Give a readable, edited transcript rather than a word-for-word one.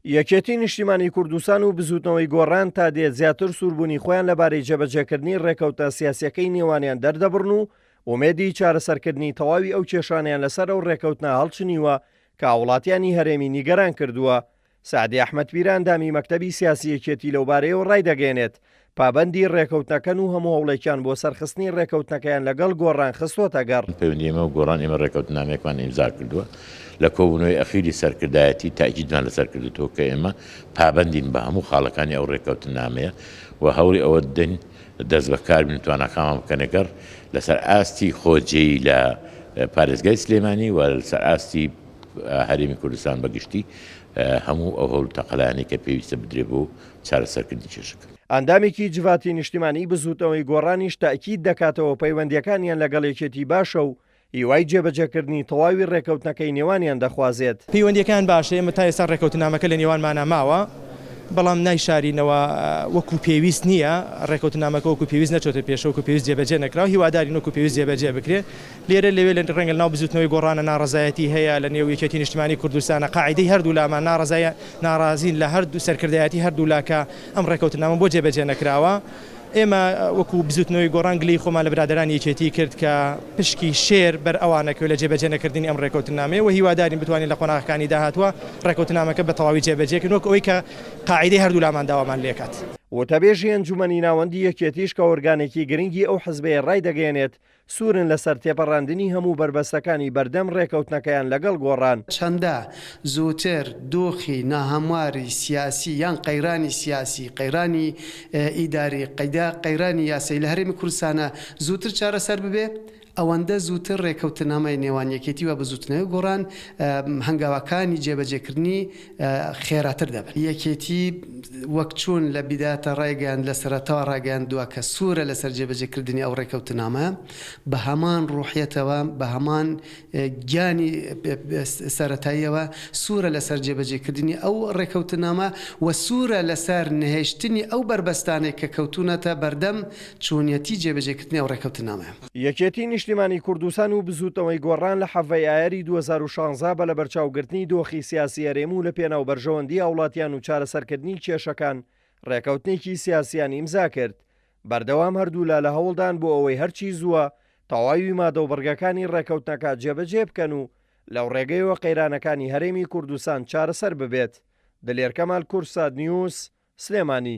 یەکێتی نیشتیمانی کوردستان و بزوتنەوەی گۆڕان تا دێت زیاتر سووربوونی خۆیان لەبارەی جێبەجێکردنی ڕێکەوتە سیاسیەکەی نێوانیان دەردەبڕن و ئومێدی چارەسەرکردنی تەواوی ئەو کێشانیان لەسەر ئەو ڕێکەوتنە هەڵچنیوە کە وڵاتیانی هەرێمی نیگەران کردووە. سعدی ئەحمەد پیران دامی مەکتەبی سیاسی یەکێتی لەو بارەیەوە ڕای دەگەێنێت پابەندی ڕێکەوتنەکەن و هەموو هەوڵێکیان بۆ سەرخستنی ڕێکەوتنەکەیان لەگەڵ گۆڕان خستوۆتە گەڕ. پەیوەندی ئێمە و گۆڕان ئێمە ڕێکەوتنامەیەکمان ئیمزا کردووە لە کۆبوونەوەی ئەخیری سەرکردایەتی تاکیدمان لەسەر کردووە کە ئێمە پابەندین بە هەموو خاڵەکانی ئەو ڕێکەوتنامەیە و هەوڵی ئەوە دەین دەست بەکار بین توانەکانمان بکەنەگەر لەسەر ئاستی خۆجێی لە پارێزگای سلێمانی و لەسەر ئاستی هەرێمی کوردستان بەگشتی هەموو ئەو هەوڵ تەقەلایانی کە پێویستە بدرێ بۆ چارەسەرکردنی کێشەکە. ئەندامێکی جواتی نیشتیمانی بزوتنەوەی گۆڕانیش تاکید دەکاتەوە پەیوەندیەکانیان لەگەڵ یەکێتی باشە و هیوای جێبەجێکردنی تەواوی ڕێکەوتنەکەی نێوانیان دەخوازێت. پەیوەندیەکان باشە، ئێمە تا ئێستا ڕێکەوتنامەکە لە نێوانمانە ماوە، بەڵام نایشارینەوە وەکو پێویست نییە. ڕێکەوتنامەکە وەکو پێویست نەچۆتە پێشە، وەکو پێویست جێبەجێ نەکراوە، هیوادارین وەکو پێویست جێبەجێ بکرێت. لێرە لەوێ لە ڕەنگە ناو بزوتنەوەی گۆڕانە ناڕەزایەتی هەیە لە نێو یەکێتی نیشتیمانی کوردستانە. قاعیدەی هەردوو لامان ناڕازین لە هەردوو سەرکردایەتی هەردوو لاکە ئەم ڕێکەوتنامە بۆ جێبەجێ نەکراوە. ئێمە وەکو بزوتنەوەی گۆڕان گلەی خۆمان لە برادرانی یەکێتی کرد کە پشکی شێر بەر ئەوانەکەوێت لە جێبەجێ نەکردنی ئەم ڕێکەوتنامەیە و هیوادارین بتوانین لە قۆناغەکانی داهاتوە ڕێکەوتنامەکە بە تەواوی جێبەجێکردن وەک ئەوەی کە قاعیدەی هەردوو لامان داوامان لێکات. وتەبێژی ئەنجومەنی ناوەندی یەکێتیش کە ئۆرگانێکی گرنگی ئەو حزبەیە ڕای دەگەێنێت سوورن لەسەر تێپەڕاندنی هەموو بربەستەکانی بەردەم ڕێکەوتنەکەیان لەگەڵ گۆڕان. چەندە زووتر دۆخی ناهەمواری سیاسی یان قەیرانی سیاسی، قەیرانی ئیداری، قەیرانی یاسایی لە هەرێمی کوردستانە زووتر چارەسەر ببێ، ئەوەندە زووتر ڕێکەوتنامەی نێوان یەکێتی و بزوتنەوەی گۆڕان هەنگاوەکانی جێبەجێکردنی خێراتر دەبن. یەکێتی وەک چوون لە بیداتە ڕایگەیان لە سەرەتاوە ڕاگەیاندووە کە سوورە لەسەر جێبەجێکردنی ئەو ڕێکەوتنامە بە هەمان ڕوحیەتەوە بە هەمان گیانی سەرەتاییەوە سوورە لەسەر جێبەجێکردنی ئەو ڕێکەوتنامە و سوورە لەسەر نهێشتنی ئەو بربەستانێک کە کەوتونەتە بەردەم چوونیەتی جێبەجێکردنی ئەو ڕێکەوتنامە. یەکێتی نیشتیمانی کوردستان و بزوتنەوەی گۆڕان لە حەڤەی ئایاری 2016 بە لە بەرچاوگرتنی دۆخی سیاسی هەرێم و لە پێناو بەرژەوەندی هەوڵاتیان و چارەسەرکردنی کێشەکان ڕێکەوتنێکی سیاسیان ئیمزا کرد. بەردەوام هەردوولا لە هەوڵدان بۆ ئەوەی هەرچی زووە تەواوی مادە و بڕگەکانی ڕێکەوتنەکە جێبەجێ بکەن و لەو ڕێگەیەوە قەیرانەکانی هەرێمی کوردستان چارەسەر ببێت. دلێر کەمال کورساد نیوز، سلێمانی.